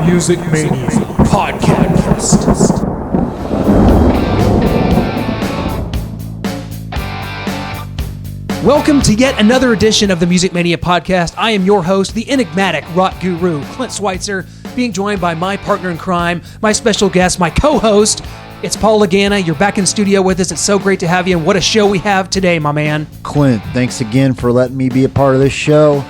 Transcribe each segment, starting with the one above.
Music Mania Podcast. Welcome to yet another edition of the Music Mania Podcast. I am your host, the enigmatic rock guru, Clint Switzer, being joined by my partner in crime, my special guest, my co-host. It's Paul Lagana. You're back in studio with us. It's so great to have you, and what a show we have today, my man. Clint, thanks again for letting me be a part of this show.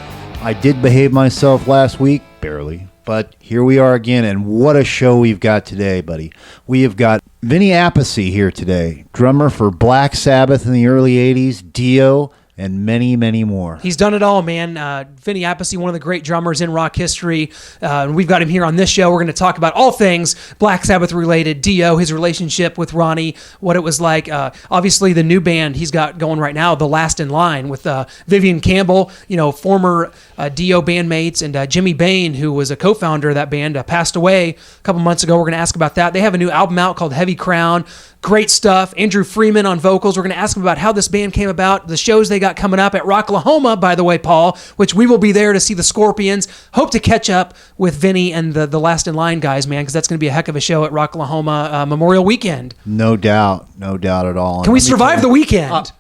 I did behave myself last week, barely, but here we are again, and what a show we've got today, buddy. We have got Vinny Appice here today, drummer for Black Sabbath in the early 80s, Dio, and many, many more. He's done it all, man. Vinny Appice, one of the great drummers in rock history. We've got him here on this show. We're going to talk about all things Black Sabbath related, Dio, his relationship with Ronnie, what it was like. Obviously, the new band he's got going right now, The Last in Line, with Vivian Campbell, former Dio bandmates, and Jimmy Bain, who was a co-founder of that band, passed away a couple months ago. We're going to ask about that. They have a new album out called Heavy Crown. Great stuff. Andrew Freeman on vocals. We're going to ask him about how this band came about, the shows they got coming up at Rocklahoma, by the way, Paul, which we will be there to see the Scorpions. Hope to catch up with Vinny and the Last in Line guys, man, because that's going to be a heck of a show at Rocklahoma Memorial Weekend. No doubt at all. Can we survive the weekend?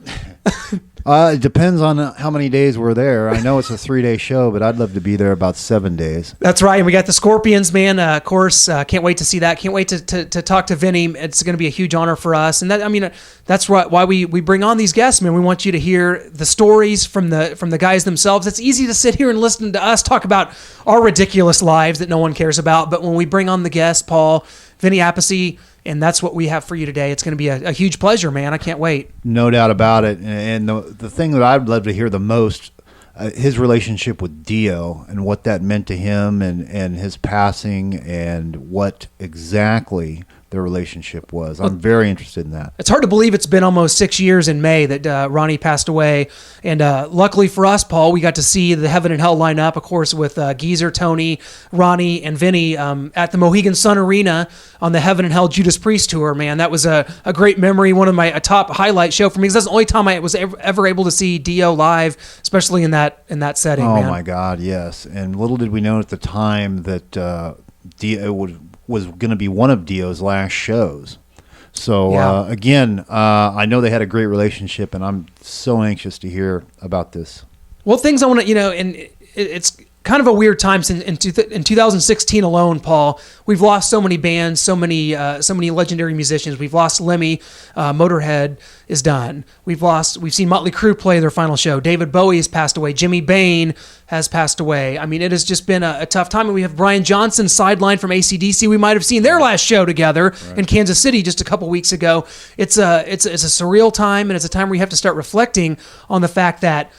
It depends on how many days we're there. I know it's a 3-day show, but I'd love to be there about 7 days. That's right. And we got the Scorpions, man. Of course, can't wait to see that. Can't wait to talk to Vinny. It's going to be a huge honor for us. And that's why we bring on these guests, man. We want you to hear the stories from the guys themselves. It's easy to sit here and listen to us talk about our ridiculous lives that no one cares about. But when we bring on the guest, Paul, Vinny Appice, and that's what we have for you today. It's going to be a huge pleasure, man. I can't wait. No doubt about it. And the thing that I'd love to hear the most, his relationship with Dio and what that meant to him and his passing and what exactly their relationship was. I'm very interested in that. It's hard to believe it's been almost 6 years in May that Ronnie passed away. And luckily for us, Paul, we got to see the Heaven and Hell lineup, of course, with Geezer, Tony, Ronnie, and Vinny at the Mohegan Sun Arena on the Heaven and Hell Judas Priest tour, man. That was a great memory, one of my top highlight show for me, because that's the only time I was ever able to see Dio live, especially in that setting, man. Oh, my God, yes. And little did we know at the time that Dio was going to be one of Dio's last shows. So, yeah. Again, I know they had a great relationship, and I'm so anxious to hear about this. Well, things I want to, and it's kind of a weird time since in 2016 alone, Paul. We've lost so many bands, so many legendary musicians. We've lost Lemmy, Motorhead is done. We've seen Motley Crue play their final show. David Bowie has passed away. Jimmy Bain has passed away. I mean, it has just been a tough time. And we have Brian Johnson sidelined from AC/DC. We might have seen their last show together in Kansas City just a couple weeks ago. It's a surreal time, and it's a time where you have to start reflecting on the fact that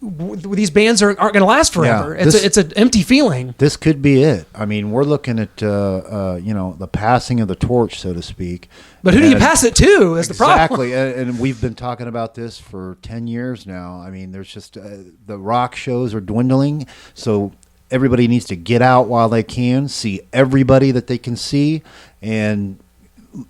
these bands aren't going to last forever. Yeah, it's an empty feeling. This could be it. I mean, we're looking at the passing of the torch, so to speak. But who do you pass it to? Is the problem. Exactly, and we've been talking about this for 10 years now. I mean, there's just the rock shows are dwindling, so everybody needs to get out while they can, see everybody that they can see, and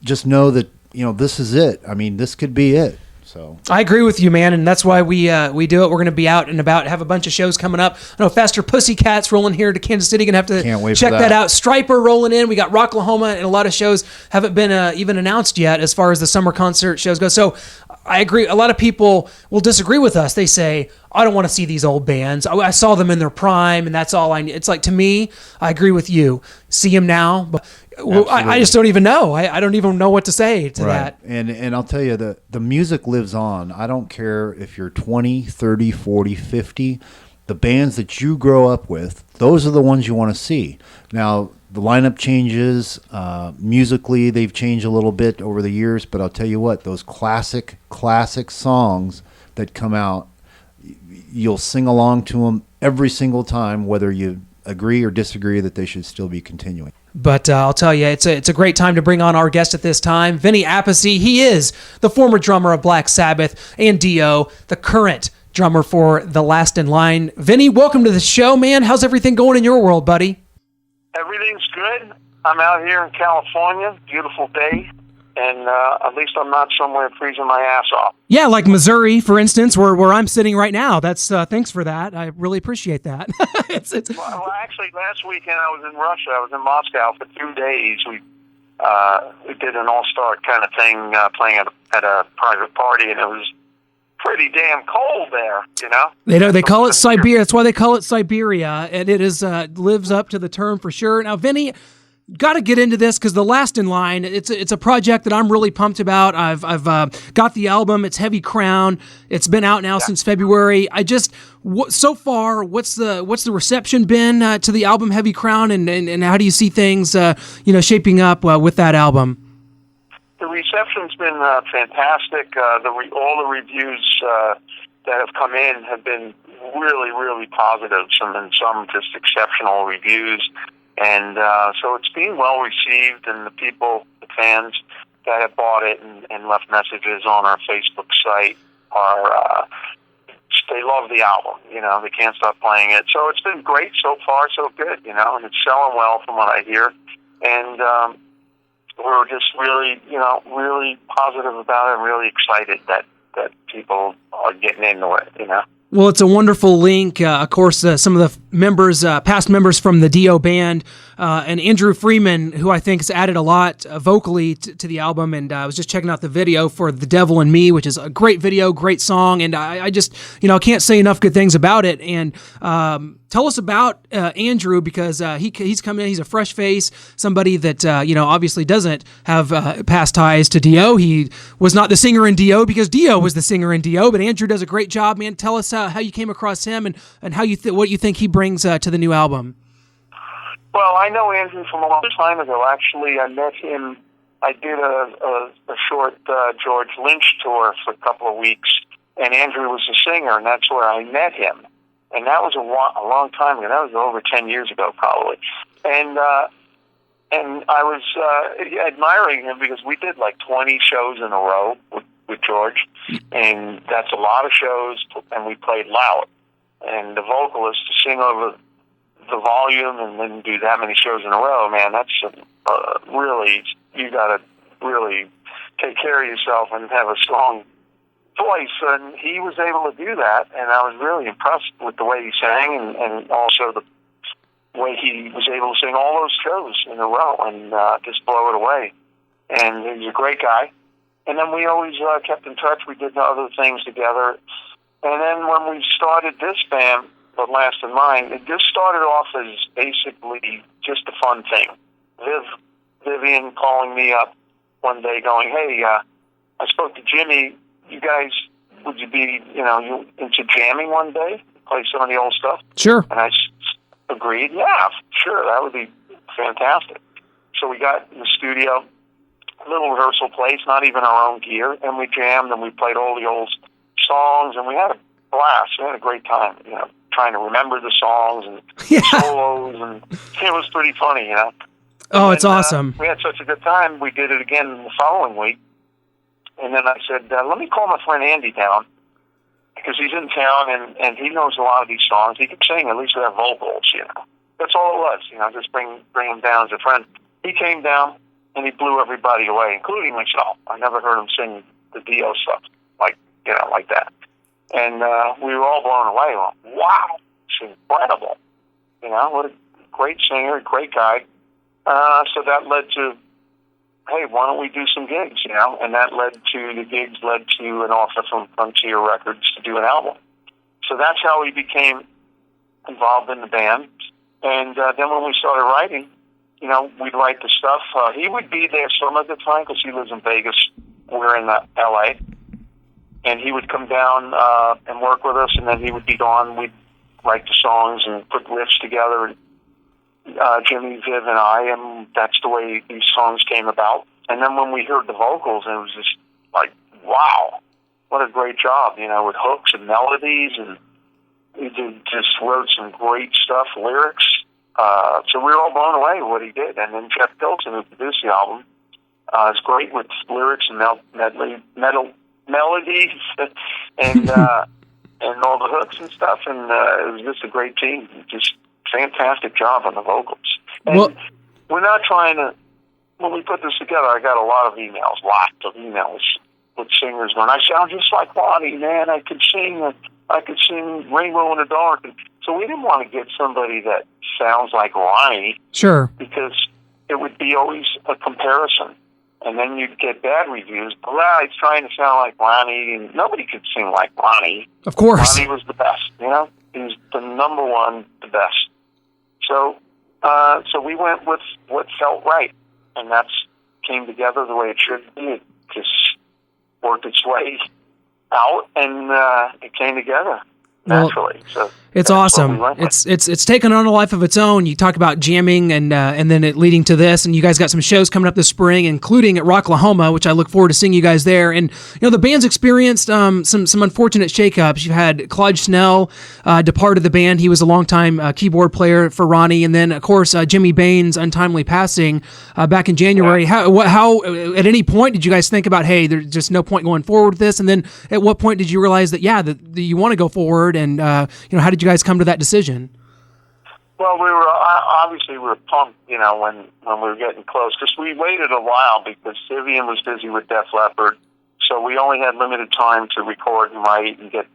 just know that this is it. I mean, this could be it. So I agree with you, man, and that's why we do it. We're going to be out and about, have a bunch of shows coming up. I know Faster Pussycats rolling here to Kansas City. Going to have to check that out. Striper rolling in. We got Rocklahoma, and a lot of shows haven't been even announced yet as far as the summer concert shows go. So I agree. A lot of people will disagree with us. They say, I don't want to see these old bands. I saw them in their prime, and that's all I need. It's like, to me, I agree with you. See them now, but I just don't even know. I don't even know what to say to that. And I'll tell you, the music lives on. I don't care if you're 20, 30, 40, 50. The bands that you grow up with, those are the ones you want to see. Now, the lineup changes. Musically, they've changed a little bit over the years, but I'll tell you what, those classic songs that come out, you'll sing along to them every single time, whether you agree or disagree that they should still be continuing. But I'll tell you, it's a great time to bring on our guest at this time, Vinny Appice. He is the former drummer of Black Sabbath and Dio, the current drummer for The Last in Line. Vinny, welcome to the show, man. How's everything going in your world, buddy? Everything's good. I'm out here in California. Beautiful day. and at least I'm not somewhere freezing my ass off. Yeah, like Missouri, for instance, where I'm sitting right now. That's thanks for that. I really appreciate that. Well, actually, last weekend I was in Russia. I was in Moscow for 2 days. We did an all-star kind of thing, playing at a private party, and it was pretty damn cold there. They call it Siberia. That's why they call it Siberia, and it is lives up to the term for sure. Now, Vinny, got to get into this because The Last in Line, it's a project that I'm really pumped about. I've got the album. It's Heavy Crown. It's been out now since February. So far, what's the reception been to the album Heavy Crown, and how do you see things shaping up with that album? The reception's been fantastic. All the reviews that have come in have been really, really positive. Some just exceptional reviews. And so it's being well received, and the fans that have bought it and left messages on our Facebook site they love the album. They can't stop playing it. So it's been great so far, so good. And it's selling well from what I hear. And we're just really, really positive about it, and really excited that people are getting into it. Well, it's a wonderful link. Of course, some of the members, past members from the Dio band, and Andrew Freeman, who I think has added a lot vocally to the album. And I was just checking out the video for "The Devil in Me," which is a great video, great song. And I just, can't say enough good things about it. And tell us about Andrew, because he's come in. He's a fresh face, somebody that obviously doesn't have past ties to Dio. He was not the singer in Dio because Dio was the singer in Dio. But Andrew does a great job, man. Tell us how you came across him and how what you think he brings to the new album. Well, I know Andrew from a long time ago. Actually, I met him. I did a short George Lynch tour for a couple of weeks, and Andrew was the singer, and that's where I met him. And that was a long time ago. That was over 10 years ago, probably. And I was admiring him because we did like 20 shows in a row with George, and that's a lot of shows, and we played loud. And the vocalist to sing over the volume and then do that many shows in a row, man, that's really, you got to really take care of yourself and have a strong voice. And he was able to do that, and I was really impressed with the way he sang and also the way he was able to sing all those shows in a row and just blow it away. And he's a great guy. And then we always kept in touch. We did other things together. And then when we started this band, The Last in Line, it just started off as basically just a fun thing. Vivian calling me up one day going, hey, I spoke to Jimmy. You guys, would you be, you into jamming one day? Play some of the old stuff? Sure. And I agreed, yeah, sure, that would be fantastic. So we got in the studio, a little rehearsal place, not even our own gear, and we jammed and we played all the old songs, and we had a blast. We had a great time, trying to remember the songs and solos, and it was pretty funny, Oh, it's awesome. We had such a good time, we did it again the following week, and then I said, let me call my friend Andy down, because he's in town, and he knows a lot of these songs. He can sing, at least with our vocals, That's all it was, just bring him down as a friend. He came down, and he blew everybody away, including myself. I never heard him sing the Dio stuff like that. And we were all blown away. Wow, it's incredible. What a great singer, great guy. So that led to, hey, why don't we do some gigs, And that led to, the gigs led to an offer from Frontier Records to do an album. So that's how we became involved in the band. And then when we started writing, we'd write the stuff. He would be there some of the time because he lives in Vegas. We're in L.A., and he would come down and work with us, and then he would be gone. We'd write the songs and put riffs together, Jimmy, Viv, and I, and that's the way these songs came about. And then when we heard the vocals, it was just like, wow, what a great job, with hooks and melodies, and he just wrote some great stuff, lyrics. So we were all blown away with what he did. And then Jeff Pilton, who produced the album, is great with lyrics and melodies and all the hooks and stuff. And it was just a great team. Just fantastic job on the vocals. And we're not trying to we put this together, I got a lot of emails, lots of emails with singers going, I sound just like Ronnie, man. I could sing Rainbow in the Dark. And so we didn't want to get somebody that sounds like Ronnie. Sure. Because it would be always a comparison. And then you'd get bad reviews. Well, he's trying to sound like Ronnie, and nobody could sing like Ronnie. Of course. Ronnie was the best, you know? He was the number one, the best. So we went with what felt right. And that's came together the way it should be. It just worked its way out, and it came together naturally. So it's awesome. It's taken on a life of its own. You talk about jamming and then it leading to this, and you guys got some shows coming up this spring, including at Rocklahoma, which I look forward to seeing you guys there. And the band's experienced some unfortunate shakeups. You've had Claude Snell departed the band. He was a longtime keyboard player for Ronnie, and then of course Jimmy Bain's untimely passing back in January. Yeah. How at any point did you guys think about, hey, there's just no point going forward with this? And then at what point did you realize that that you want to go forward? And how did you guys come to that decision? Well, we were pumped, when we were getting close, because we waited a while because Vivian was busy with Def Leppard, so we only had limited time to record and write and get,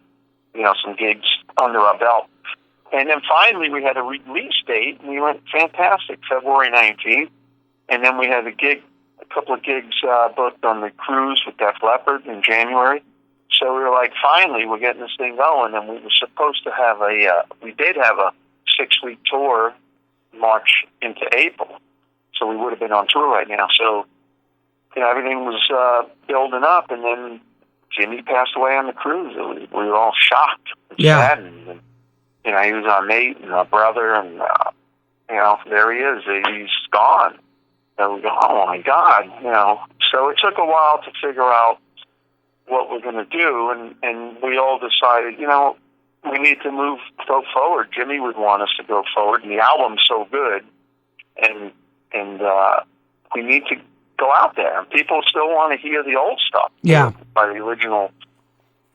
some gigs under our belt. And then finally we had a release date, and we went fantastic, February 19th, and then we had a couple of gigs booked on the cruise with Def Leppard in January. So we were like, finally, we're getting this thing going, and we were supposed to have we did have a 6-week tour, March into April, so we would have been on tour right now. So, everything was building up, and then Jimmy passed away on the cruise. We were all shocked and saddened. And, he was our mate and our brother, and, there he is. He's gone. And we go, oh, my God, So it took a while to figure out what we're going to do, and we all decided, we need to go forward. Jimmy would want us to go forward, and the album's so good, and we need to go out there. People still want to hear the old stuff, by the original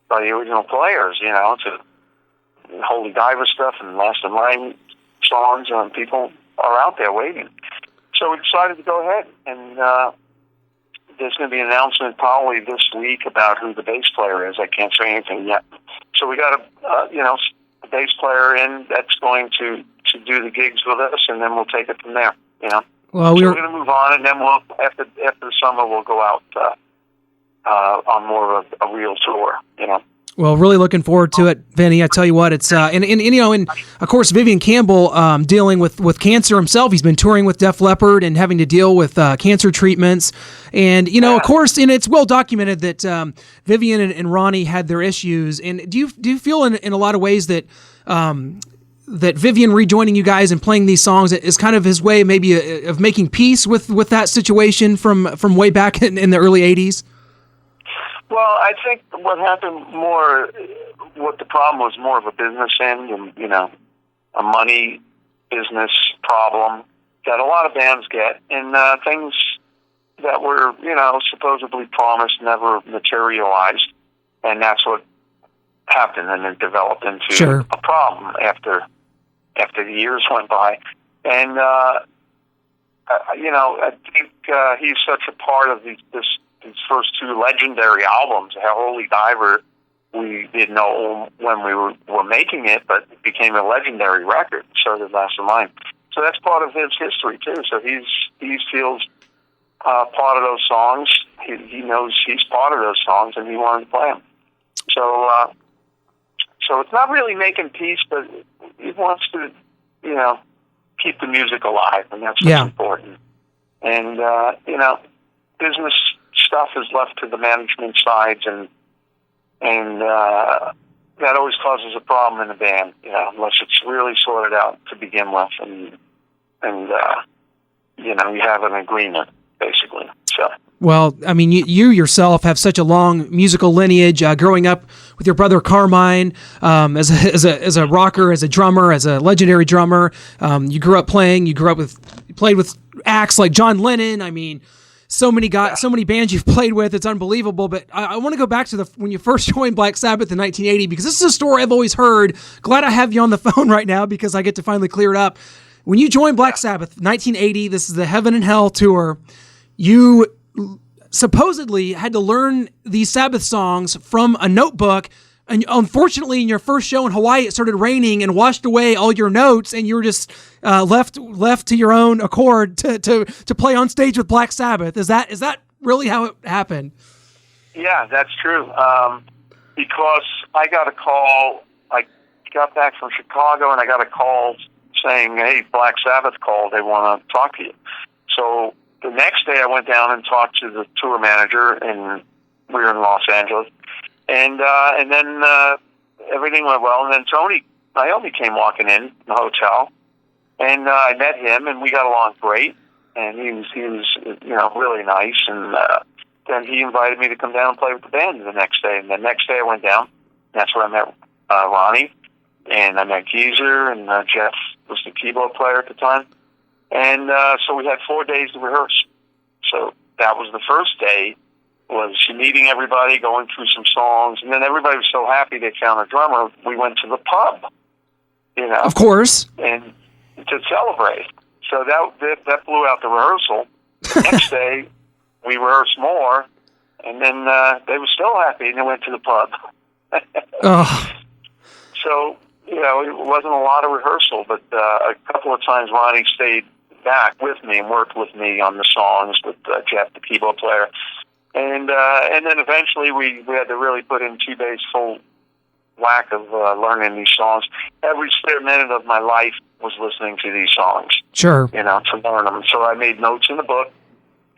players, to Holy Diver stuff and Last in Line songs, and people are out there waiting. So we decided to go ahead, and there's going to be an announcement probably this week about who the bass player is. I can't say anything yet. So we got a bass player in that's going to do the gigs with us, and then we'll take it from there. Well, we're going to move on, and then we'll after the summer we'll go out on more of a real tour. Well, really looking forward to it, Vinny. I tell you what, it's and of course Vivian Campbell dealing with cancer himself. He's been touring with Def Leppard and having to deal with cancer treatments, and of course, and it's well documented that Vivian and Ronnie had their issues. And do you feel in a lot of ways that that Vivian rejoining you guys and playing these songs is kind of his way maybe of making peace with that situation from way back in the early '80s? Well, I think what the problem was more of a business end and, a money business problem that a lot of bands get, and things that were, supposedly promised never materialized, and that's what happened, and it developed into a problem after the years went by. And, I think he's such a part of these first two legendary albums. Holy Diver, we didn't know when we were making it, but it became a legendary record. So did Last in Line. So that's part of his history too. So he feels part of those songs. He knows he's part of those songs, and he wanted to play them. So it's not really making peace, but he wants to, keep the music alive, and that's what's important. And business stuff is left to the management sides, and that always causes a problem in a band, unless it's really sorted out to begin with, and you have an agreement basically. So. Well, I mean, you yourself have such a long musical lineage, growing up with your brother Carmine, as a rocker, as a drummer, as a legendary drummer. You grew up playing. You played with acts like John Lennon. I mean, so many bands you've played with. It's unbelievable. But I want to go back to when you first joined Black Sabbath in 1980, because this is a story I've always heard. Glad I have you on the phone right now because I get to finally clear it up. When you joined Black Sabbath, 1980, this is the Heaven and Hell tour. you supposedly had to learn these Sabbath songs from a notebook. And unfortunately, in your first show in Hawaii, it started raining and washed away all your notes, and you were just left to your own accord to play on stage with Black Sabbath. Is that really how it happened? Yeah, that's true. Because I got a call. I got back from Chicago, and I got a call saying, "Hey, Black Sabbath called. They want to talk to you." So the next day, I went down and talked to the tour manager, and we were in Los Angeles. And then everything went well. And then Naomi came walking in the hotel, and I met him, and we got along great. And he was really nice. And then he invited me to come down and play with the band the next day. And the next day I went down. That's where I met Ronnie, and I met Geezer, and Jeff was the keyboard player at the time. And so we had 4 days to rehearse. So that was the first day, was meeting everybody, going through some songs, and then everybody was so happy they found a drummer. We went to the pub, Of course, and to celebrate. So that blew out the rehearsal. Next day, we rehearsed more, and then they were still happy, and they went to the pub. So, it wasn't a lot of rehearsal, but a couple of times Ronnie stayed back with me and worked with me on the songs with Jeff, the keyboard player. And then eventually we had to really put in 2 days full whack of learning these songs. Every spare minute of my life was listening to these songs. Sure. To learn them. So I made notes in the book.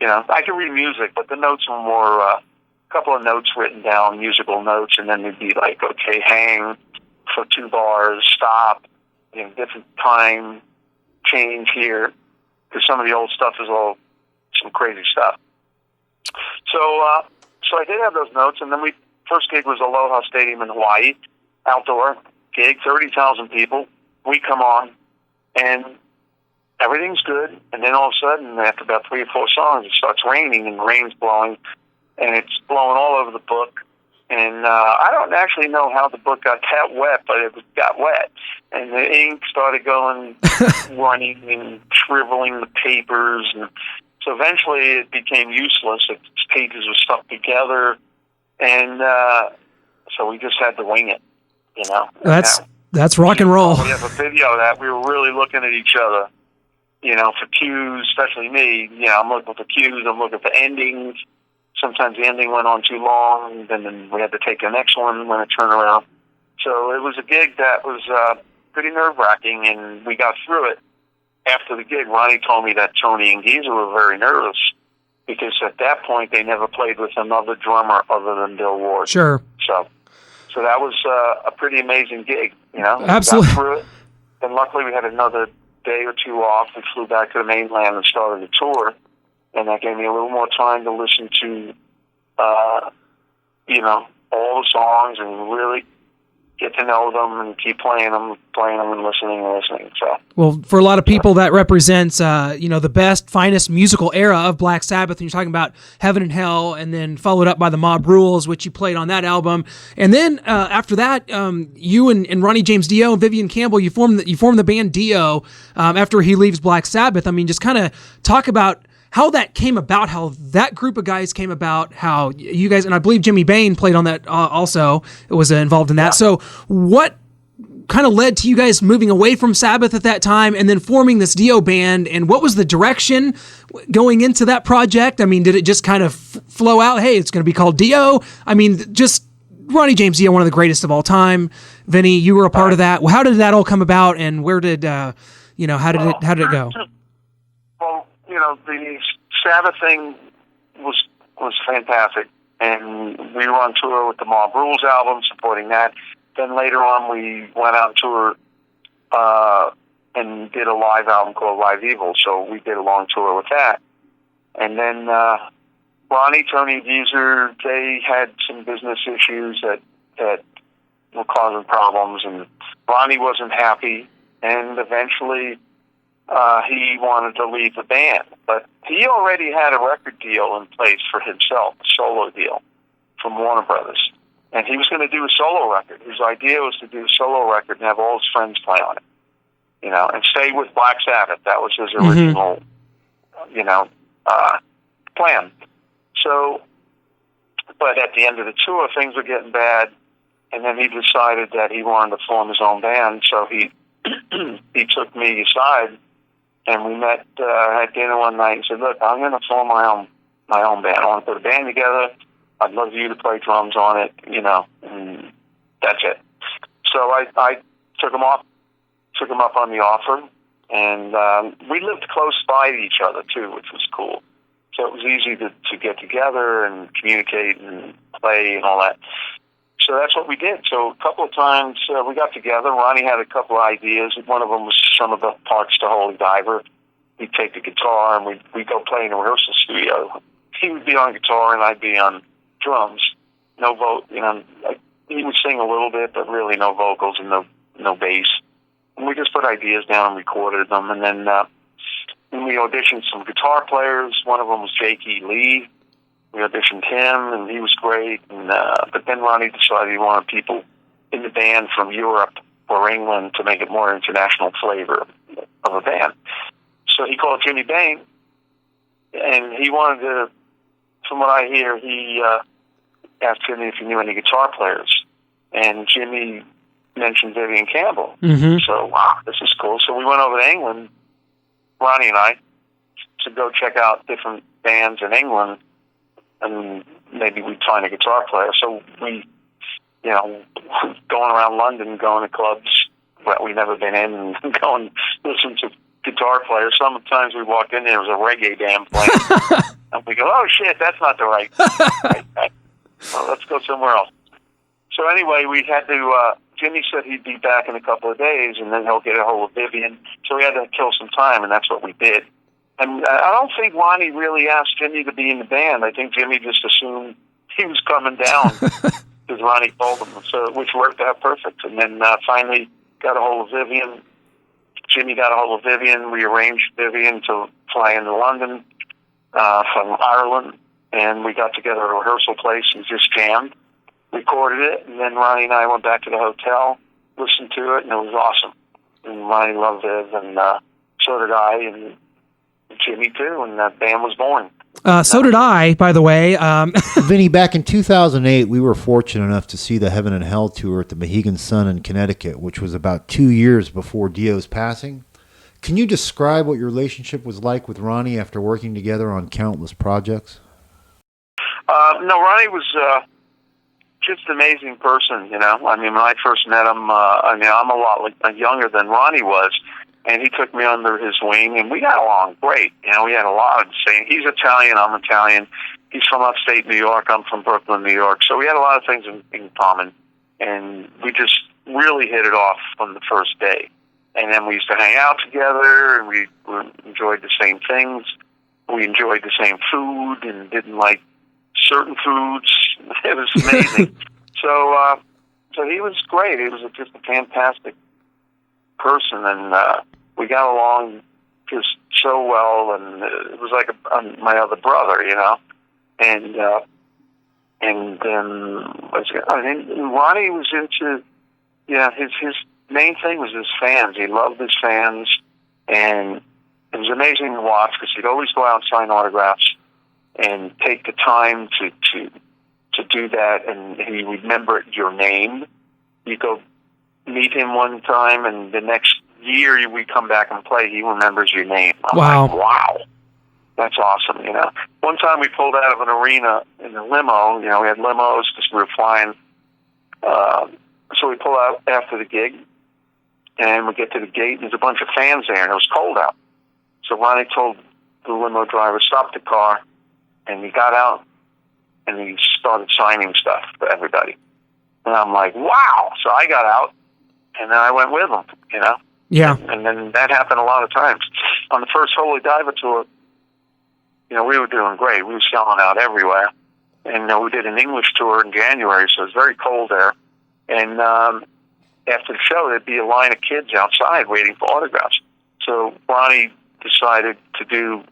I can read music, but the notes were more a couple of notes written down, musical notes, and then they'd be like, okay, hang for 2 bars, stop, different time, change here, because some of the old stuff is all some crazy stuff. So I did have those notes, and then first gig was Aloha Stadium in Hawaii, outdoor gig, 30,000 people. We come on, and everything's good, and then all of a sudden, after about 3 or 4 songs, it starts raining, and the rain's blowing, and it's blowing all over the book. And I don't actually know how the book got that wet, but it got wet. And the ink started going, running and shriveling the papers. And so eventually it became useless. Its pages were stuck together. And so we just had to wing it, That's rock and roll. We have a video of that. We were really looking at each other, for cues, especially me. I'm looking for cues. I'm looking for endings. Sometimes the ending went on too long, then we had to take the next one when it turned around. So it was a gig that was pretty nerve-wracking, and we got through it. After the gig, Ronnie told me that Tony and Geezer were very nervous, because at that point they never played with another drummer other than Bill Ward. Sure. So that was a pretty amazing gig, Absolutely. We got through it, and luckily we had another day or 2 off. We flew back to the mainland and started the tour. And that gave me a little more time to listen to, all the songs and really get to know them and keep playing them and listening. So, well, for a lot of people, that represents, the best, finest musical era of Black Sabbath. And you're talking about Heaven and Hell, and then followed up by the Mob Rules, which you played on that album. And then after that, you and Ronnie James Dio and Vivian Campbell, you formed the band Dio after he leaves Black Sabbath. I mean, just kind of talk about how that came about, how that group of guys came about, how you guys, and I believe Jimmy Bain played on that also, was involved in that. Yeah. So what kind of led to you guys moving away from Sabbath at that time and then forming this Dio band, and what was the direction going into that project? I mean, did it just kind of flow out, hey, it's going to be called Dio? I mean, just Ronnie James Dio, one of the greatest of all time. Vinny, you were a part of that. Well, how did that all come about, and where did, how did it go? Well, the Sabbath thing was fantastic, and we were on tour with the Mob Rules album, supporting that. Then later on, we went on tour and did a live album called Live Evil, so we did a long tour with that. And then Ronnie, Tony, Geezer, they had some business issues that were causing problems, and Ronnie wasn't happy, and eventually he wanted to leave the band. But he already had a record deal in place for himself, a solo deal from Warner Brothers. And he was going to do a solo record. His idea was to do a solo record and have all his friends play on it, and stay with Black Sabbath. That was his original, plan. So, but at the end of the tour, things were getting bad, and then he decided that he wanted to form his own band. So he he took me aside, and we met at dinner one night and said, "Look, I'm going to form my own band. I want to put a band together. I'd love you to play drums on it, and that's it." So I took him up on the offer, and we lived close by to each other too, which was cool. So it was easy to get together and communicate and play and all that. So that's what we did. So a couple of times we got together. Ronnie had a couple of ideas. One of them was some of the parts to Holy Diver. He'd take the guitar and we'd go play in a rehearsal studio. He would be on guitar and I'd be on drums. No he would sing a little bit, but really no vocals and no bass. And we just put ideas down and recorded them. And then we auditioned some guitar players. One of them was Jakey Lee. We auditioned him, and he was great. And but then Ronnie decided he wanted people in the band from Europe or England to make it more international flavor of a band. So he called Jimmy Bain, and he wanted to, from what I hear, he asked Jimmy if he knew any guitar players. And Jimmy mentioned Vivian Campbell. Mm-hmm. So, wow, this is cool. So we went over to England, Ronnie and I, to go check out different bands in England, and maybe we'd find a guitar player. So we, going around London, going to clubs that we'd never been in, and going listen to guitar players. Sometimes we walked in, there was a reggae band playing. And we go, oh, shit, that's not the right. Well, let's go somewhere else. So anyway, we had to, Jimmy said he'd be back in a couple of days, and then he'll get a hold of Vivian. So we had to kill some time, and that's what we did. And I don't think Ronnie really asked Jimmy to be in the band. I think Jimmy just assumed he was coming down because Ronnie called him, which worked out perfect. And then finally got a hold of Vivian. Jimmy got a hold of Vivian. We arranged Vivian to fly into London from Ireland, and we got together at a rehearsal place and just jammed, recorded it, and then Ronnie and I went back to the hotel, listened to it, and it was awesome. And Ronnie loved it, and so did I, and Jimmy too, and that band was born. So did I, by the way. Vinny, back in 2008, we were fortunate enough to see the Heaven and Hell tour at the Mohegan Sun in Connecticut, which was about 2 years before Dio's passing. Can you describe what your relationship was like with Ronnie after working together on countless projects? No, Ronnie was just an amazing person, I mean, when I first met him, I'm a lot younger than Ronnie was, and he took me under his wing, and we got along great. We had a lot of the same. He's Italian, I'm Italian. He's from upstate New York, I'm from Brooklyn, New York. So we had a lot of things in common, and we just really hit it off from the first day. And then we used to hang out together, and we enjoyed the same things. We enjoyed the same food and didn't like certain foods. It was amazing. So he was great. He was just a fantastic person, and we got along just so well, and it was like my other brother, And then Ronnie was into, his main thing was his fans. He loved his fans, and it was amazing to watch because he'd always go out and sign autographs and take the time to do that, and he remembered your name. You go meet him one time, and the next year we come back and play, he remembers your name. I'm like, wow, that's awesome, One time we pulled out of an arena in a limo. We had limos because we were flying. So we pull out after the gig, and we get to the gate, and there's a bunch of fans there, and it was cold out. So Ronnie told the limo driver, stop the car, and he got out, and he started signing stuff for everybody. And I'm like, wow. So I got out, and then I went with him, Yeah. And then that happened a lot of times. On the first Holy Diver tour, we were doing great. We were selling out everywhere. And we did an English tour in January, so it was very cold there. And after the show, there'd be a line of kids outside waiting for autographs. So Ronnie decided to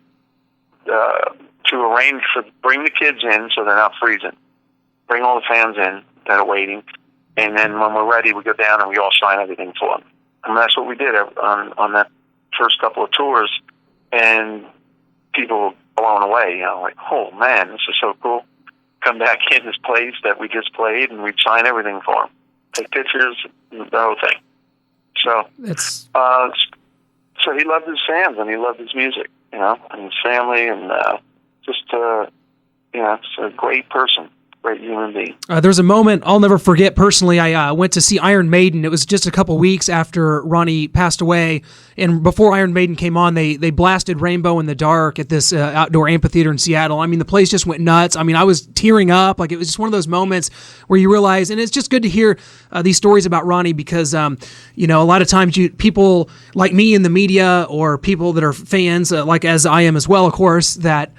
arrange bring the kids in so they're not freezing. Bring all the fans in that are waiting. And then when we're ready, we go down and we all sign everything for them. And that's what we did on that first couple of tours. And people blown away. Like, oh man, this is so cool. Come back in this place that we just played, and we'd sign everything for him, take pictures, the whole thing. So It's so he loved his fans and he loved his music, and his family, and just it's a great person. Great human being. There's a moment I'll never forget personally. I went to see Iron Maiden. It was just a couple weeks after Ronnie passed away, and before Iron Maiden came on, they blasted Rainbow in the Dark at this outdoor amphitheater in Seattle. I mean, the place just went nuts. I mean, I was tearing up. Like, it was just one of those moments where you realize, and it's just good to hear these stories about Ronnie because, a lot of times people like me in the media or people that are fans, like as I am as well, of course, that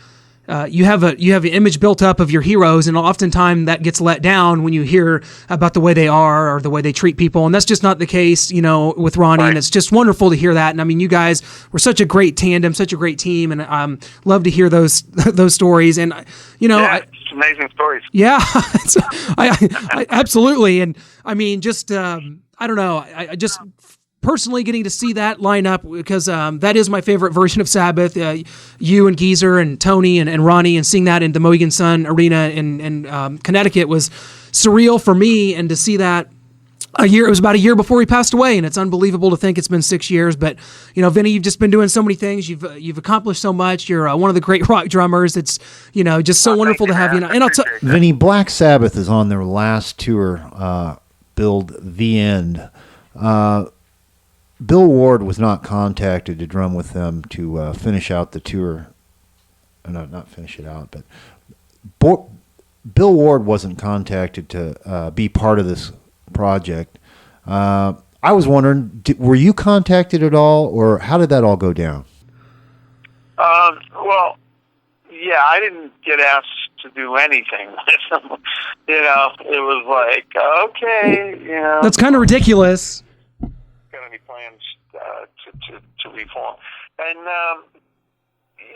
you have an image built up of your heroes, and oftentimes that gets let down when you hear about the way they are or the way they treat people, and that's just not the case, with Ronnie. Right. And it's just wonderful to hear that. And I mean, you guys were such a great tandem, such a great team, and love to hear those stories. And it's amazing stories. Yeah, I absolutely. And I mean, just I don't know, I just personally getting to see that line up because that is my favorite version of Sabbath. You and Geezer and Tony and Ronnie, and seeing that in the Mohegan Sun Arena in Connecticut was surreal for me. And to see that it was about a year before he passed away, and it's unbelievable to think it's been 6 years. But Vinny, you've just been doing so many things. You've accomplished so much. You're one of the great rock drummers. It's just so wonderful to have you. And I'll tell Vinny, Black Sabbath is on their last tour, billed The End. Bill Ward was not contacted to drum with them to finish out the tour. No, not finish it out, but Bill Ward wasn't contacted to be part of this project. I was wondering, were you contacted at all, or how did that all go down? Well, yeah, I didn't get asked to do anything with them. It was like, okay, that's kind of ridiculous. Any plans to reform, and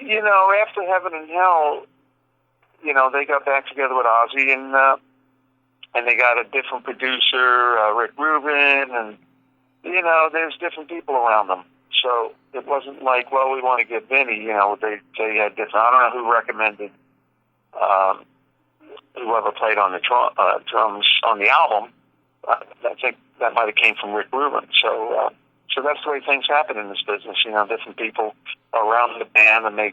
after Heaven and Hell, they got back together with Ozzy, and they got a different producer, Rick Rubin, and there's different people around them. So it wasn't like, well, we want to get Vinny. They had different. I don't know who recommended whoever played on the drums on the album. I think that might have came from Rick Rubin. So that's the way things happen in this business. Different people around the band, and they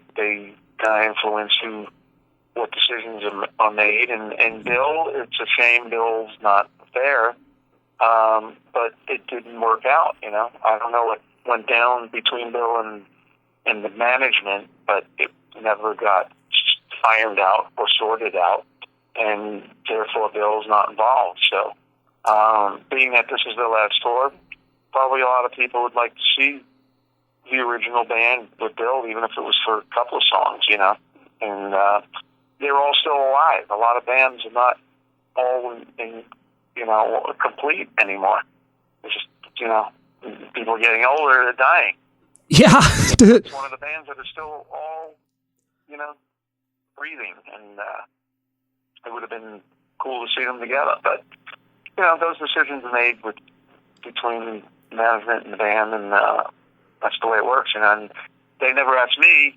kind of influence what decisions are made. And Bill, it's a shame Bill's not there, but it didn't work out. I don't know what went down between Bill and the management, but it never got ironed out or sorted out, and therefore Bill's not involved. So. Being that this is their last tour, probably a lot of people would like to see the original band with Bill, even if it was for a couple of songs, And they're all still alive. A lot of bands are not all in complete anymore. It's just, people are getting older, they're dying. Yeah. It's one of the bands that are still all, breathing, and it would have been cool to see them together, but those decisions are made between management and the band, and that's the way it works. And they never asked me.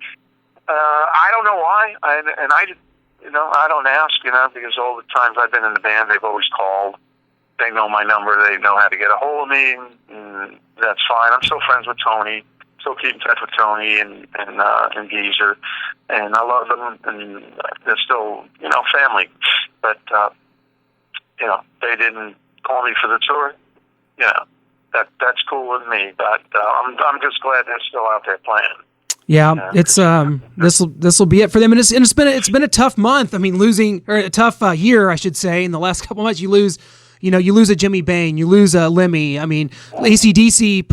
I don't know why. I don't ask. Because all the times I've been in the band, they've always called. They know my number. They know how to get a hold of me, and that's fine. I'm still friends with Tony. Still keep in touch with Tony and Geezer, and I love them, and they're still family. But they didn't call me for the tour. That's cool with me. But I'm just glad they're still out there playing. Yeah, it's this will be it for them, and it's been a tough month. I mean, a tough year, I should say. In the last couple of months, you lose a Jimmy Bain, you lose a Lemmy. I mean, AC/DC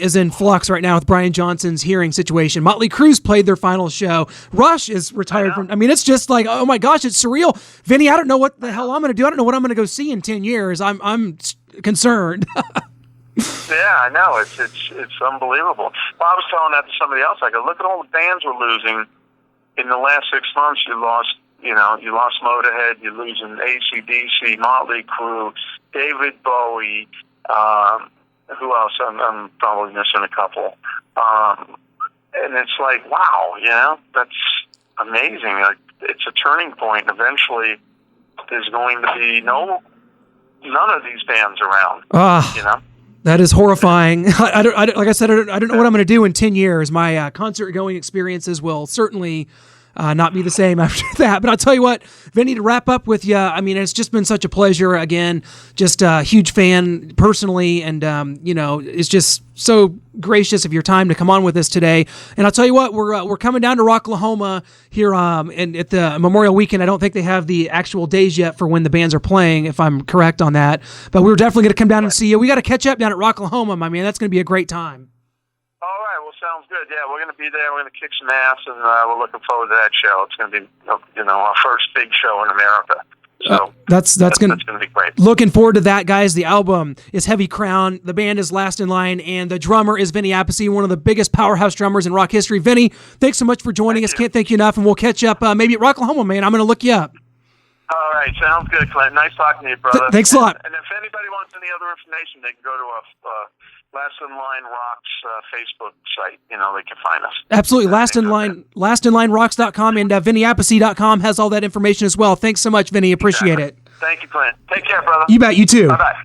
is in flux right now with Brian Johnson's hearing situation. Motley Crue's played their final show. Rush is retired from. I mean, it's just like, oh my gosh, it's surreal. Vinny, I don't know what the hell I'm going to do. I don't know what I'm going to go see in 10 years. I'm concerned. Yeah, I know. It's unbelievable. Well, I was telling that to somebody else. I go, look at all the bands we're losing in the last 6 months. You lost Motorhead. You're losing AC/DC, Motley Crue, David Bowie. Who else? I'm probably missing a couple. And it's like, wow, that's amazing. It's a turning point. Eventually, there's going to be none of these bands around. You know. That is horrifying. I don't, like I said, I don't know what I'm going to do in 10 years. My concert going experiences will certainly not be the same after that. But I'll tell you what, Vinny, to wrap up with you, I mean, it's just been such a pleasure. Again, just a huge fan personally, and it's just so gracious of your time to come on with us today. And I'll tell you what, we're coming down to Rocklahoma here, and at the Memorial Weekend. I don't think they have the actual days yet for when the bands are playing, if I'm correct on that. But we're definitely going to come down and see you. We got to catch up down at Rocklahoma, my man. That's going to be a great time. All right, well, sounds good. Yeah, we're going to be there. We're going to kick some ass, and we're looking forward to that show. It's going to be, our first big show in America. So that's going to be great. Looking forward to that, guys. The album is Heavy Crown. The band is Last in Line, and the drummer is Vinny Appice, one of the biggest powerhouse drummers in rock history. Vinny, thanks so much for joining us. Can't thank you enough, and we'll catch up maybe at Rocklahoma, man. I'm going to look you up. All right, sounds good, Clint. Nice talking to you, brother. Thanks a lot. And if anybody wants any other information, they can go to Last in Line Rocks Facebook site. They can find us. Absolutely. LastinLineRocks.com and VinnyAppice.com has all that information as well. Thanks so much, Vinny. Appreciate it. Thank you, Clint. Take care, brother. You bet. You too. Bye-bye.